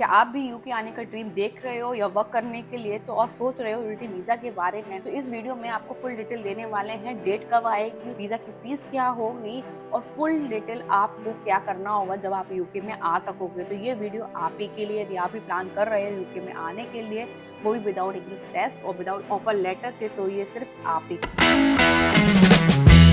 क्या आप भी यूके आने का ड्रीम देख रहे हो या वर्क करने के लिए तो और सोच रहे हो यूटी वीजा के बारे में, तो इस वीडियो में आपको फुल डिटेल देने वाले हैं। डेट कब आएगी, वीजा की फीस क्या होगी और फुल डिटेल आपको क्या करना होगा जब आप यूके में आ सकोगे। तो ये वीडियो आप ही के लिए, यदि आप भी प्लान कर रहे हो यूके में आने के लिए, वो भी विदाउट इंग्लिश टेस्ट और विदाउट ऑफर लेटर के, तो ये सिर्फ आप ही।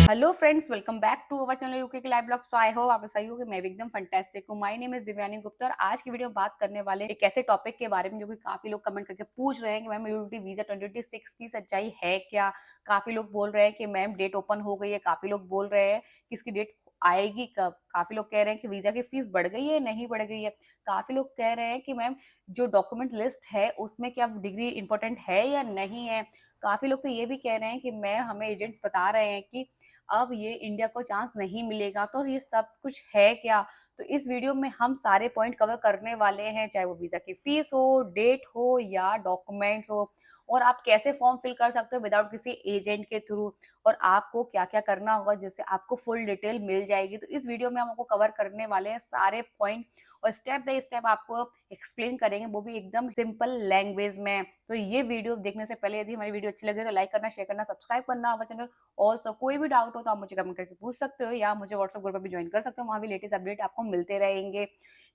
Hello friends, welcome back to our channel UK के live blog. So I hope आप सही हो कि मैं भी एकदम फंटास्टिक हूँ। My name is Divyani Gupta और आज की वीडियो में बात करने वाले एक ऐसे टॉपिक के बारे में जो कि काफी लोग कमेंट करके पूछ रहे हैं कि मैम यूटी वीजा 2026 की सच्चाई है क्या। काफी लोग बोल रहे हैं कि मैम डेट ओपन हो गई है, काफी लोग बोल रहे हैं कि इसकी डेट आएगी कब। काफी लोग कह रहे हैं कि वीजा की फीस बढ़ गई है, नहीं बढ़ गई है। काफी लोग कह रहे हैं कि मैम जो डॉक्यूमेंट लिस्ट है उसमें क्या डिग्री इंपॉर्टेंट है या नहीं है। काफी लोग तो ये भी कह रहे हैं कि मैम हमें एजेंट बता रहे हैं कि अब ये इंडिया को चांस नहीं मिलेगा। तो ये सब कुछ है क्या। तो इस वीडियो में हम सारे पॉइंट कवर करने वाले हैं, चाहे वो वीजा की फीस हो, डेट हो या डॉक्यूमेंट्स हो, और आप कैसे फॉर्म फिल कर सकते हो विदाउट किसी एजेंट के थ्रू, और आपको क्या क्या करना होगा जिससे आपको फुल डिटेल मिल जाएगी। तो इस वीडियो में हम आपको कवर करने वाले हैं सारे पॉइंट और स्टेप बाय स्टेप आपको एक्सप्लेन करेंगे, वो भी एकदम सिंपल लैंग्वेज में। तो ये वीडियो देखने से पहले यदि हमारी वीडियो अच्छी लगे तो लाइक करना, शेयर करना, सब्सक्राइब करना हमारे चैनल। ऑल्सो कोई भी डाउट हो तो आप मुझे कमेंट करके पूछ सकते हो या मुझे व्हाट्सएप ग्रुप पे भी ज्वाइन कर सकते हो, वहाँ भी लेटेस्ट अपडेट आपको मिलते रहेंगे।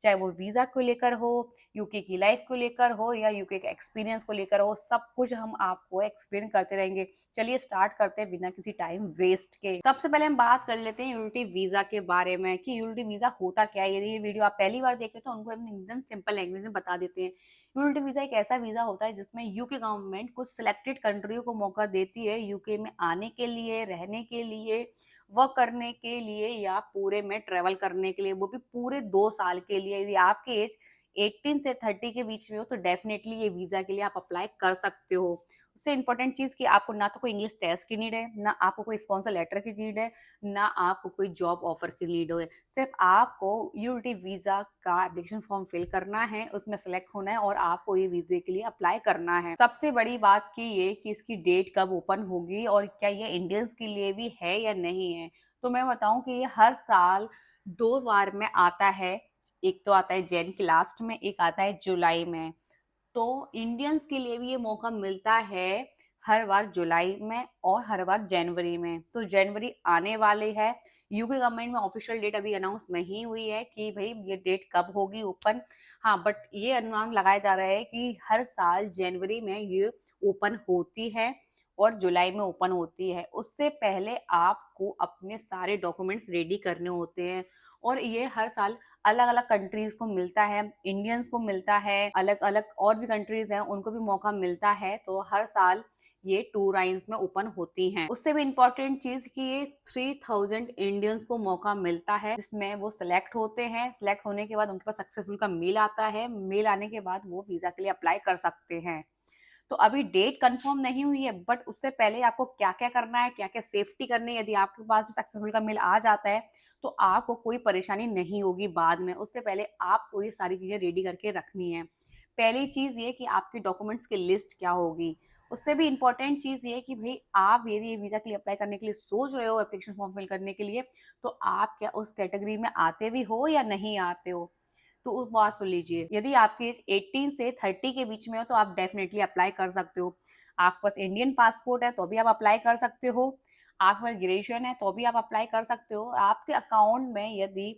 चाहे वो वीजा को लेकर हो, यूके की लाइफ को लेकर हो या यूके के एक्सपीरियंस को लेकर हो, सब कुछ हम आपको एक्सप्लेन करते रहेंगे। चलिए स्टार्ट करते हैं बिना किसी टाइम वेस्ट के। सबसे पहले हम बात कर लेते हैं यूनिटी वीजा के बारे में कि यूनिटी वीजा होता क्या है। यदि ये वीडियो आप पहली बार देख रहे हो तो उनको हम एकदम सिंपल लैंग्वेज में बता देते हैं। यूनिटी वीजा एक ऐसा वीजा होता है जिसमें यूके गवर्नमेंट कुछ सिलेक्टेड कंट्रियों को मौका देती है यूके में आने के लिए, रहने के लिए, वर्क करने के लिए या पूरे में ट्रेवल करने के लिए, वो भी पूरे 2 साल के लिए। यदि आपकी एज 18 से 30 के बीच में हो तो डेफिनेटली ये वीजा के लिए आप अप्लाई कर सकते हो। उससे इंपॉर्टेंट चीज कि आपको ना तो कोई इंग्लिश टेस्ट की नीड है, ना आपको कोई स्पॉन्सर लेटर की नीड है, ना आपको कोई जॉब ऑफर की नीड है। सिर्फ आपको यूनिटी वीजा का एप्लीकेशन फॉर्म फिल करना है, उसमें सेलेक्ट होना है और आपको ये वीजे के लिए अप्लाई करना है। सबसे बड़ी बात की ये कि इसकी डेट कब ओपन होगी और क्या ये इंडियंस के लिए भी है या नहीं है। तो मैं बताऊं कि ये हर साल 2 बार में आता है। एक तो आता है जैन के लास्ट में, एक आता है जुलाई में। तो इंडियंस के लिए भी ये मौका मिलता है हर बार जुलाई में और हर बार जनवरी में। तो जनवरी आने वाली है। यूके गवर्नमेंट में ऑफिशियल डेट अभी अनाउंस नहीं हुई है कि भाई ये डेट कब होगी ओपन। हाँ, बट ये अनुमान लगाया जा रहा है कि हर साल जनवरी में ये ओपन होती है और जुलाई में ओपन होती है। उससे पहले आपको अपने सारे डॉक्यूमेंट्स रेडी करने होते हैं और ये हर साल अलग अलग कंट्रीज को मिलता है, इंडियंस को मिलता है, अलग अलग और भी कंट्रीज हैं उनको भी मौका मिलता है। तो हर साल ये 2 राउंड्स में ओपन होती हैं। उससे भी इम्पोर्टेंट चीज कि ये 3000 इंडियंस को मौका मिलता है जिसमें वो सिलेक्ट होते हैं। सिलेक्ट होने के बाद उनके पास सक्सेसफुल का मेल आता है, मेल आने के बाद वो वीजा के लिए अप्लाई कर सकते हैं। तो अभी डेट कंफर्म नहीं हुई है, बट उससे पहले आपको क्या क्या करना है, क्या क्या सेफ्टी करनी है। यदि आपके पास भी सक्सेसफुल का मेल आ जाता है तो आपको कोई परेशानी नहीं होगी बाद में। उससे पहले आपको ये सारी चीजें रेडी करके रखनी है। पहली चीज ये कि आपकी डॉक्यूमेंट्स की लिस्ट क्या होगी। उससे भी इंपॉर्टेंट चीज ये कि भाई आप यदि वीजा के लिए अप्लाई करने के लिए सोच रहे हो, एप्लीकेशन फॉर्म फिल करने के लिए, तो आप क्या उस कैटेगरी में आते भी हो या नहीं आते हो। तो उस बात सुन लीजिए, यदि आपकी एज 18 से 30 के बीच में हो तो आप डेफिनेटली अप्लाई कर सकते हो। आपके पास इंडियन पासपोर्ट है तो भी आप अप्लाई कर सकते हो। आपके पास ग्रेजुएशन है तो भी आप अप्लाई कर सकते हो। आपके अकाउंट में यदि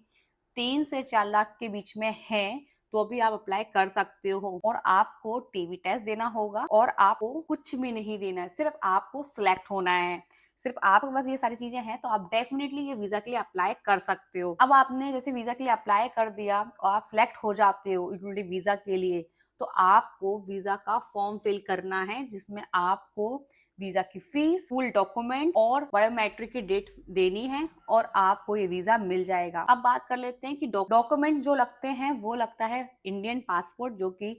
3 से 4 लाख के बीच में है तो भी आप अप्लाई कर सकते हो। और आपको टीवी टेस्ट देना होगा और आपको कुछ भी नहीं देना है, सिर्फ आपको सिलेक्ट होना है। सिर्फ आपके पास ये सारी चीजें हैं तो आप डेफिनेटली ये वीजा के लिए अप्लाई कर सकते हो। अब आपने जैसे वीजा के लिए अप्लाई कर दिया और आप सिलेक्ट हो जाते हो वीजा के लिए, तो आपको वीजा का फॉर्म फिल करना है जिसमें आपको वीजा की फीस, फुल डॉक्यूमेंट और बायोमेट्रिक की डेट देनी है और आपको ये वीजा मिल जाएगा। अब बात कर लेते हैं कि डॉक्यूमेंट जो लगते हैं वो लगता है इंडियन पासपोर्ट, जो कि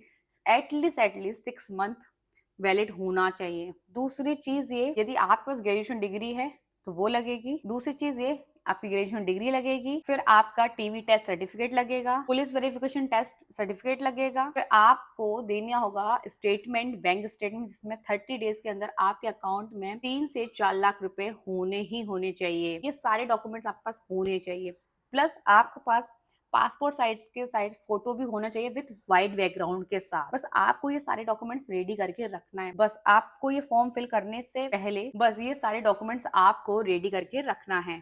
एटलीस्ट 6 मंथ वैलिड होना चाहिए। दूसरी चीज ये, यदि आपके पास ग्रेजुएशन डिग्री है तो वो लगेगी। दूसरी चीज ये, आपकी ग्रेजुएशन डिग्री लगेगी। फिर आपका टीवी टेस्ट सर्टिफिकेट लगेगा, पुलिस वेरिफिकेशन टेस्ट सर्टिफिकेट लगेगा। फिर आपको देना होगा स्टेटमेंट, बैंक स्टेटमेंट, जिसमें 30 डेज के अंदर आपके अकाउंट में 3 से 4 लाख रुपए होने ही होने चाहिए। ये सारे डॉक्यूमेंट्स आपके पास होने चाहिए। प्लस आपके पास पासपोर्ट साइज के साइड फोटो भी होना चाहिए विथ वाइट बैकग्राउंड के साथ। बस आपको ये सारे डॉक्यूमेंट्स रेडी करके रखना है। बस आपको ये फॉर्म फिल करने से पहले बस ये सारे डॉक्यूमेंट्स आपको रेडी करके रखना है।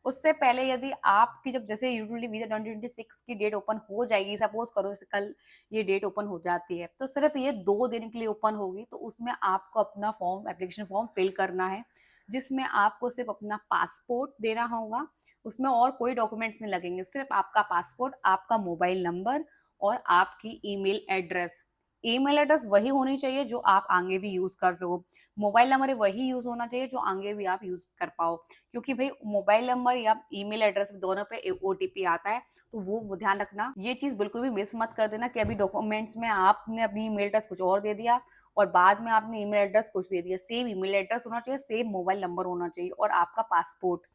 उससे पहले यदि आपकी जब जैसे यूजुअली वीजा 2026 की डेट ओपन हो जाएगी, सपोज करो जैसे कल ये डेट ओपन हो जाती है, तो सिर्फ ये 2 दिन के लिए ओपन होगी, तो उसमें आपको अपना फॉर्म एप्लीकेशन फॉर्म फिल करना है, जिसमें आपको सिर्फ अपना पासपोर्ट देना होगा। उसमें और कोई डॉक्यूमेंट्स नहीं लगेंगे, सिर्फ आपका पासपोर्ट, आपका मोबाइल नंबर और आपकी ईमेल एड्रेस। ईमेल एड्रेस वही होनी चाहिए जो आप आगे भी यूज कर सको। मोबाइल नंबर वही यूज होना चाहिए जो आगे भी आप यूज कर पाओ, क्योंकि भाई मोबाइल नंबर या ईमेल एड्रेस दोनों पे ओटीपी आता है, तो वो ध्यान रखना। ये चीज बिल्कुल भी मिस मत कर देना कि अभी डॉक्यूमेंट्स में आपने अपनी ईमेल एड्रेस कुछ और दे दिया और बाद में आपने ईमेल एड्रेस कुछ दे दिया। सेम ईमेल एड्रेस होना चाहिए, सेम मोबाइल नंबर होना चाहिए और आपका पासपोर्ट।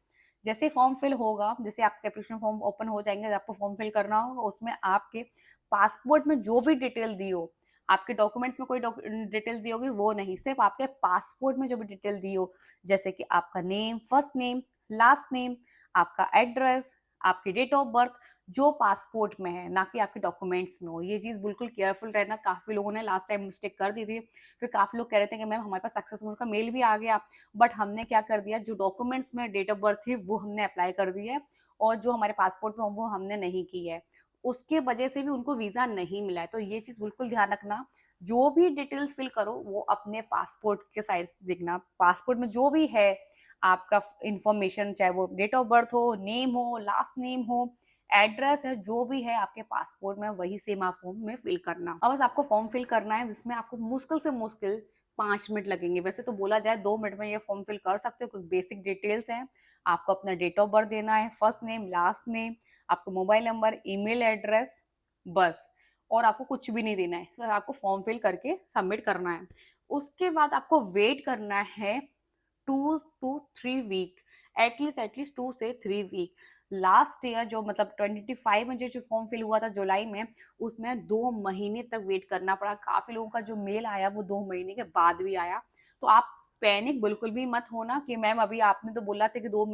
जैसे फॉर्म फिल होगा, जैसे आपके एप्लीकेशन फॉर्म ओपन हो जाएंगे, आपको फॉर्म फिल करना होगा, उसमें आपके पासपोर्ट में जो भी डिटेल दी हो, आपके डॉक्यूमेंट्स में कोई डिटेल दी होगी वो नहीं, सिर्फ आपके पासपोर्ट में जो भी डिटेल दी हो, जैसे कि आपका name, first name, last name, आपका एड्रेस, आपकी डेट ऑफ बर्थ, जो पासपोर्ट में है, ना कि आपके डॉक्यूमेंट्स में हो। ये चीज बिल्कुल केयरफुल रहना। काफी लोगों ने लास्ट टाइम मिस्टेक कर दी थी, फिर काफी लोग कह रहे थे कि मैम हमारे पास सक्सेसफुल का मेल भी आ गया, बट हमने क्या कर दिया, जो डॉक्यूमेंट्स में डेट ऑफ बर्थ थी वो हमने अप्लाई कर दी है और जो हमारे पासपोर्ट में वो हमने नहीं की है, उसके वजह से भी उनको वीजा नहीं मिला है। तो ये चीज बिल्कुल ध्यान रखना, जो भी डिटेल्स फिल करो वो अपने पासपोर्ट के साइड से देखना। पासपोर्ट में जो भी है आपका इंफॉर्मेशन, चाहे वो डेट ऑफ बर्थ हो, नेम हो, लास्ट नेम हो, एड्रेस है, जो भी है आपके पासपोर्ट में वही सेम आप फॉर्म में फिल करना। अब बस आपको फॉर्म फिल करना है, जिसमें आपको मुश्किल से मुश्किल 5 मिनट लगेंगे। वैसे तो बोला जाए 2 मिनट में ये फॉर्म फिल कर सकते हो, कुछ बेसिक डिटेल्स हैं। आपको अपना डेट ऑफ बर्थ देना है, फर्स्ट नेम, लास्ट नेम, आपका मोबाइल नंबर, ईमेल एड्रेस, बस। और आपको कुछ भी नहीं देना है, बस आपको फॉर्म फिल करके सबमिट करना है। उसके बाद आपको वेट करना है 2 to 3 वीक, एटलीस्ट 2 से 3 वीक। लास्ट ईयर जो मतलब 2025 में जो फॉर्म फिल हुआ था जुलाई में, उसमें 2 महीने तक वेट करना पड़ा। काफी लोगों का जो मेल आया वो 2 महीने के बाद भी आया। तो आप पैनिक बिल्कुल भी मत होना कि मैम अभी आपने तो बोला था कि 2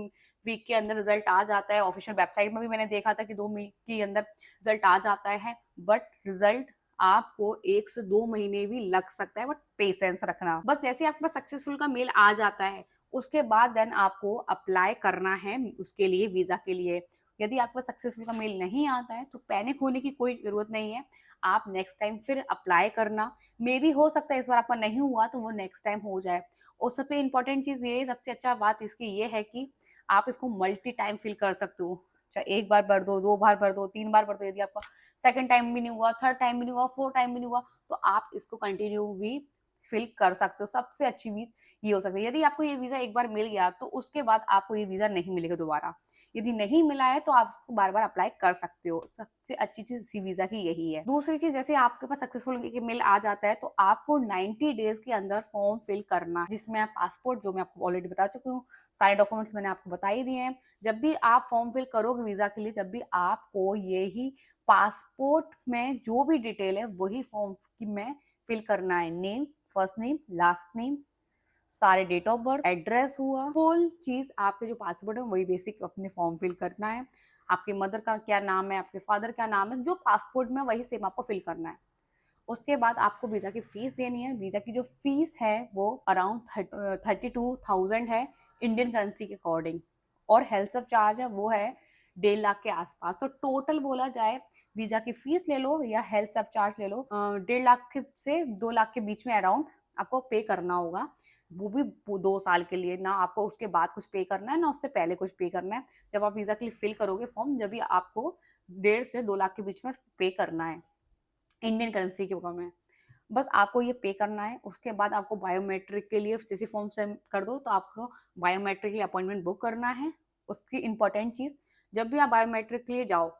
वीक के अंदर रिजल्ट आ जाता है। ऑफिशियल वेबसाइट में भी मैंने देखा था कि 2 वीक के अंदर रिजल्ट आ जाता है, बट रिजल्ट आपको 1 से 2 महीने भी लग सकता है, बट पेशेंस रखना। बस जैसे आपके पास सक्सेसफुल का मेल आ जाता है, उसके बाद देन आपको अप्लाई करना है उसके लिए, वीजा के लिए। यदि आपको सक्सेसफुल का मेल नहीं आता है तो पैनिक होने की कोई जरूरत नहीं है। आप नेक्स्ट टाइम फिर अप्लाई करना, मे भी हो सकता है इस बार आपका नहीं हुआ तो वो नेक्स्ट टाइम हो जाए। और सबसे इंपॉर्टेंट चीज ये, सबसे अच्छा बात इसकी ये है कि आप इसको मल्टी टाइम फिल कर सकते हो। चाहे एक बार भर दो, 2 बार भर दो, 3 बार भर दो। यदि आपका सेकंड टाइम भी नहीं हुआ, थर्ड टाइम भी नहीं हुआ, फोर्थ टाइम भी नहीं हुआ, तो आप इसको कंटिन्यू भी फिल कर सकते हो। सबसे अच्छी चीज ये हो सकती है। यदि आपको ये वीजा एक बार मिल गया तो उसके बाद आपको ये वीजा नहीं मिलेगा दोबारा। यदि नहीं मिला है तो आप उसको बार बार अप्लाई कर सकते हो। सबसे अच्छी चीज इसी वीजा की यही है। दूसरी चीज, जैसे आपके पास सक्सेसफुल मेल आ जाता है तो आपको 90 डेज के अंदर फॉर्म फिल करना, जिसमें आप पासपोर्ट, जो मैं आपको ऑलरेडी बता चुकी हूँ, सारे डॉक्यूमेंट्स मैंने आपको बता ही दिए हैं। जब भी आप फॉर्म फिल करोगे वीजा के लिए, जब भी आपको यही पासपोर्ट में जो भी डिटेल है वही फॉर्म में फिल करना है। Name, first name, last name, सारे डेट ऑफ बर्थ, एड्रेस हुआ, फुल चीज आपके जो पासपोर्ट है वही बेसिक अपने फॉर्म फिल करना है। आपके मदर का क्या नाम है, आपके फादर क्या नाम है, जो पासपोर्ट में वही सेम आपको फिल करना है। उसके बाद आपको वीजा की फीस देनी है। वीजा की जो फीस है वो अराउंड 32,000 है इंडियन करेंसी के अकॉर्डिंग। और हेल्थ सब चार्ज है वो है 1.5 लाख के आसपास। तो टोटल बोला जाए, वीजा की फीस ले लो या हेल्थ सब चार्ज ले लो, 1.5 लाख से 2 लाख के बीच में अराउंड आपको पे करना होगा। वो भी 2 साल के लिए। ना आपको उसके बाद कुछ पे करना है, ना उससे पहले कुछ पे करना है। जब आप वीजा के लिए फिल करोगे फॉर्म, जब भी आपको 1.5 से 2 लाख के बीच में पे करना है इंडियन करेंसी के फॉर्म में। बस आपको ये पे करना है। उसके बाद आपको बायोमेट्रिक के लिए जैसे फॉर्म सेंड कर दो तो आपको बायोमेट्रिक के लिए अपॉइंटमेंट बुक करना है। उसकी इंपॉर्टेंट चीज, जब भी आप बायोमेट्रिक के लिए जाओ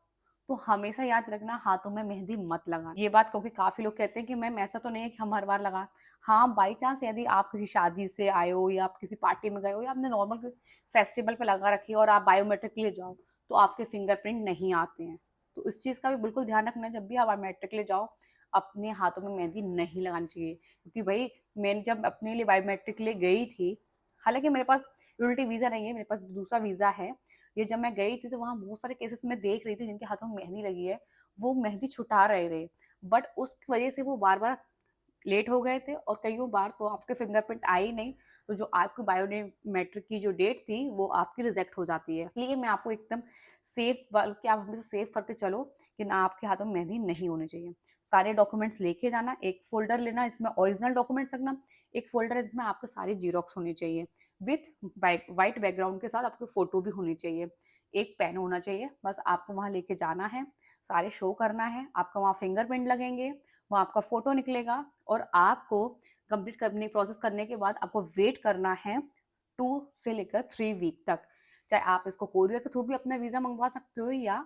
तो हमेशा याद रखना हाथों में मेहंदी मत लगाना। ये बात क्योंकि काफी लोग कहते हैं कि मैम ऐसा तो नहीं है कि हम हर बार लगा। हाँ, बाई चांस यदि आप किसी शादी से आए हो या आप किसी पार्टी में गए हो या आपने नॉर्मल फेस्टिवल पे लगा रखी है और आप बायोमेट्रिक के लिए जाओ तो आपके फिंगरप्रिंट नहीं आते हैं। तो इस चीज का भी बिल्कुल ध्यान रखना, जब भी आप बायोमेट्रिक के लिए जाओ अपने हाथों में मेहंदी नहीं लगानी चाहिए। क्योंकि भाई मैंने जब अपने लिए बायोमेट्रिक के लिए गई थी, हालांकि मेरे पास यूनिटी वीजा नहीं है, मेरे पास दूसरा वीजा है, ये जब मैं गई थी तो वहाँ बहुत सारे केसेस मैं देख रही थी जिनके हाथों में मेहंदी लगी है, वो मेहंदी छुटा रहे थे। बट उस वजह से वो बार-बार लेट हो गए थे और कइयों बार तो आपके फिंगरप्रिंट आए ही नहीं, तो जो आपकी बायोमेट्रिक की जो डेट थी, वो आपकी रिजेक्ट हो जाती है। इसलिए मैं आपको एकदम सेफ बल्कि आप हमेशा सेफ करके चलो कि ना आपके हाथों में मेहंदी नहीं होनी चाहिए। सारे डॉक्यूमेंट्स लेके जाना, एक फ़ोल्डर लेना, इसमें ओरिजिनल डॉक्यूमेंट्स रखना, एक फ़ोल्डर है जिसमें आपके सारे ज़ेरॉक्स होने चाहिए, विथ व्हाइट बैकग्राउंड के साथ आपकी फ़ोटो भी होनी चाहिए। एक पेन होना चाहिए, बस आपको वहाँ लेके जाना है, सारे शो करना है, आपका वहाँ फिंगरप्रिंट लगेंगे, वहाँ आपका फ़ोटो निकलेगा और आपको कंप्लीट करने प्रोसेस करने के बाद आपको वेट करना है 2 से लेकर 3 वीक तक। चाहे आप इसको कोरियर के थ्रू भी अपना वीज़ा मँगवा सकते हो या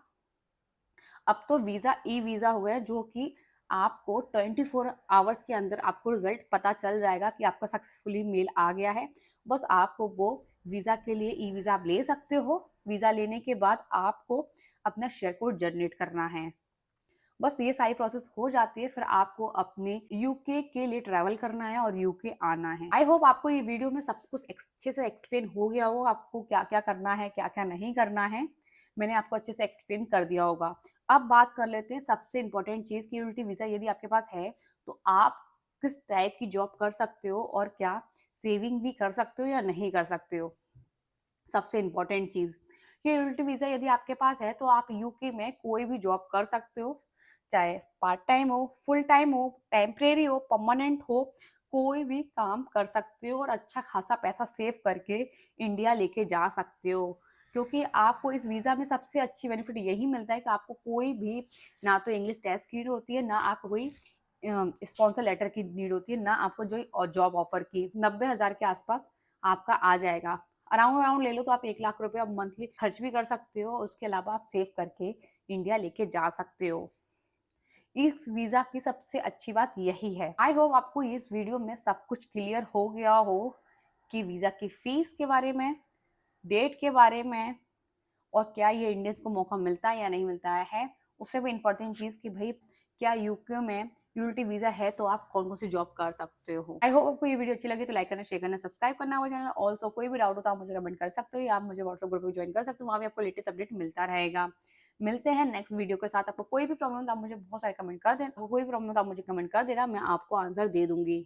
अब तो वीज़ा ई-वीज़ा हो गया है जो कि आपको 24 आवर्स के अंदर आपको रिज़ल्ट पता चल जाएगा कि आपका सक्सेसफुली मेल आ गया है। बस आपको वो वीज़ा के लिए ई-वीज़ा आप ले सकते हो। वीज़ा लेने के बाद आपको अपना शेयर कोड जनरेट करना है। बस ये सारी प्रोसेस हो जाती है, फिर आपको अपने यूके के लिए ट्रैवल करना है और यूके आना है। आई होप आपको ये वीडियो में सब कुछ अच्छे से एक्सप्लेन हो गया हो, आपको क्या-क्या करना है, क्या-क्या नहीं करना है। मैंने आपको अच्छे से एक्सप्लेन कर दिया होगा। अब बात कर लेते हैं सबसे इम्पोर्टेंट चीज़ कि यूनिटी वीज़ा यदि आपके पास है, तो आप किस टाइप की जॉब कर सकते हो और क्या सेविंग भी कर सकते हो या नहीं कर सकते हो। सबसे इम्पोर्टेंट चीज़, ये यूनिटी वीज़ा यदि आपके पास है, तो आप यूके में कोई भी जॉब कर सकते हो, चाहे पार्ट टाइम हो, फुल टाइम हो, टेम्परेरी हो, परमानेंट हो, कोई भी काम कर सकते हो और अच्छा खासा पैसा सेव करके इंडिया लेके जा सकते हो। क्योंकि आपको इस वीज़ा में सबसे अच्छी बेनिफिट यही मिलता है कि आपको कोई भी ना तो इंग्लिश टेस्ट की नीड होती है, ना आपको कोई स्पॉन्सर लेटर की नीड होती है, ना आपको जो जॉब ऑफर की। 90,000 के आस-पास आपका आ जाएगा। अराउंड अराउंड ले लो तो आप 1 लाख रुपए आप मंथली खर्च भी कर सकते हो, उसके अलावा आप सेव करके इंडिया लेके जा सकते हो। इस वीज़ा की सबसे अच्छी बात यही है। आई होप आपको इस वीडियो में सब कुछ क्लियर हो गया हो कि वीज़ा की फीस के बारे में, डेट के बारे में और क्या ये इंडियंस को मौका मिलता है या नहीं मिलता है। उससे भी इम्पोर्टेंट चीज़ कि भई क्या यूके में यूनिटी वीज़ा है तो आप कौन-कौन सी जॉब कर सकते हो। आई होप आपको ये वीडियो अच्छी लगी तो लाइक करना, शेयर करना, सब्सक्राइब करना हमारे चैनल। ऑल्सो कोई भी डाउट हो तो आप मुझे कमेंट कर सकते हो या आप मुझे व्हाट्सएप ग्रुप में जॉइन कर सकते हो, वहाँ भी आपको लेटेस्ट अपडेट मिलता रहेगा। मिलते हैं नेक्स्ट वीडियो के साथ। आपको कोई भी प्रॉब्लम हो तो आप मुझे बहुत सारे कमेंट कर देना, आपको कोई भी प्रॉब्लम हो तो आप मुझे कमेंट कर देना, मैं आपको आंसर दे दूँगी।